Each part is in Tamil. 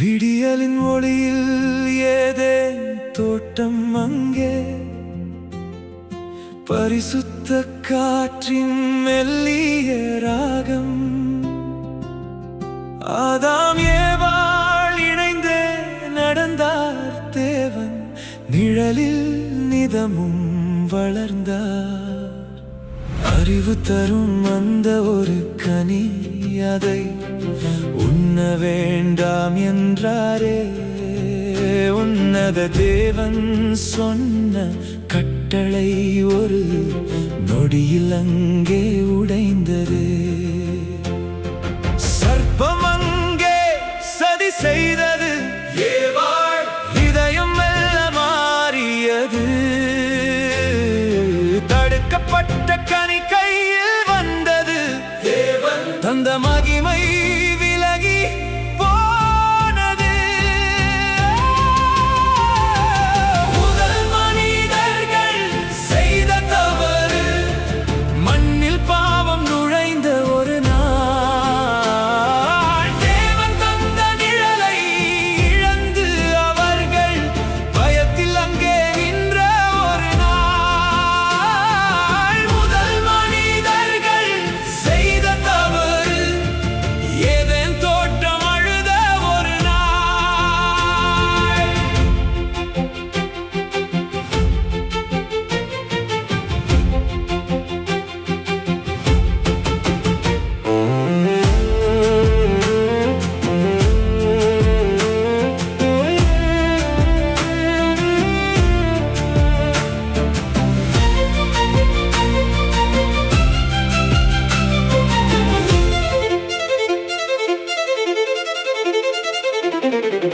விடியலின் ஒளியில் ஏதேன் தோட்டம் அங்கே, பரிசுத்த காற்றின் மெல்லிய ராகம். ஆதாம் ஏவாள் இணைந்தே நடந்தார் தேவன் நிழலில் நிதமும் வளர்ந்தார். அறிவு தரும் அந்த ஒரு கனி, அதை உண்ண வேண்டாம் என்றாரே. உன்னத தேவன் சொன்ன கட்டளை ஒரு நொடியில் அங்கே உடைந்தது. சர்ப்பம் அங்கே சதி செய்தது, ஏவாள் இதயம் மெல்ல மாறியது. தடுக்கப்பட்ட கனி கையில் வந்தது, தேவன் தந்த மகிமை விலகி போனது. முதல் மனிதர்கள் செய்த தவறு, மண்ணில் பாவம் நுழைந்த ஒரு நாள். தேவன் தந்த நிழலை இழந்து அவர்கள் பயத்தில் அங்கே நின்ற ஒரு நாள். முதல் மனிதர்கள் செய்த தவறு, ஏதேன் தோட்டம் அழுத ஒரு நாள்.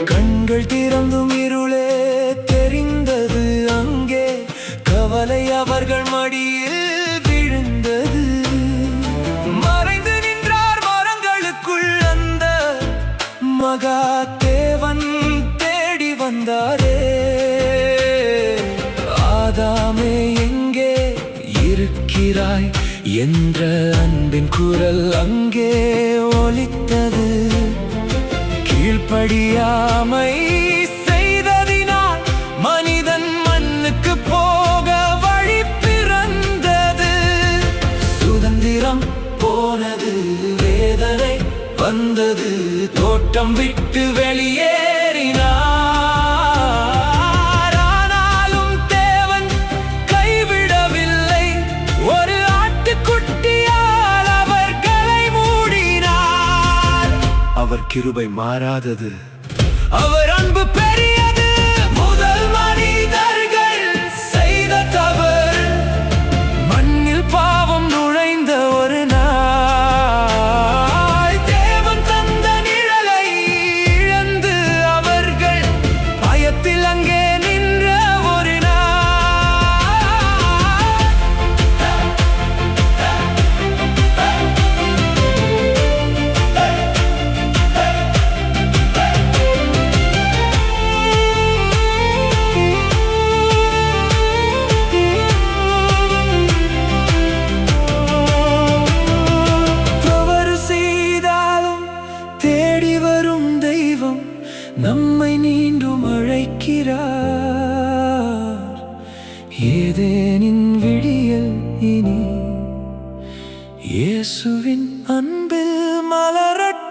கண்கள் திறந்தும் இருளே தெரிந்தது அங்கே, கவலை அவர்கள் மடியில் விழுந்தது. மறைந்து நின்றார் மரங்களுக்குள் அந்த மகா தேவன் தேடி வந்தாரே. ஆதாமே எங்கே இருக்கிறாய் என்ற அன்பின் குரல் அங்கே ஒலித்தது. கீழ்ப்படியாமை செய்ததினால் மனிதன் மண்ணுக்கு போக வழி பிறந்தது. சுதந்திரம் போனது, வேதனை வந்தது, தோட்டம் விட்டு வெளியேறினார். ஆனாலும் தேவன் கைவிடவில்லை, ஒரு ஆட்டுக்குட்டியால் அவர்களை மூடினார். அவர் கிருபை மாறாதது, அவர் அன்பு பெரியது. முதல் மனிதர்கள் செய்த தவறு, மண்ணில் பாவம் நுழைந்த ஒரு நாள். தேவன் தந்த நிழலை இழந்து அவர்கள் பயத்தில் அங்கே நின்ற ஒரு நாள். தவறு செய்தாலும் தேடி வரும் தெய்வம் நம்மை மீண்டும் அழைக்கிறார். ஏதேனின் விடியல் இனி இயேசுவின் அன்பில் மலரட்டும்.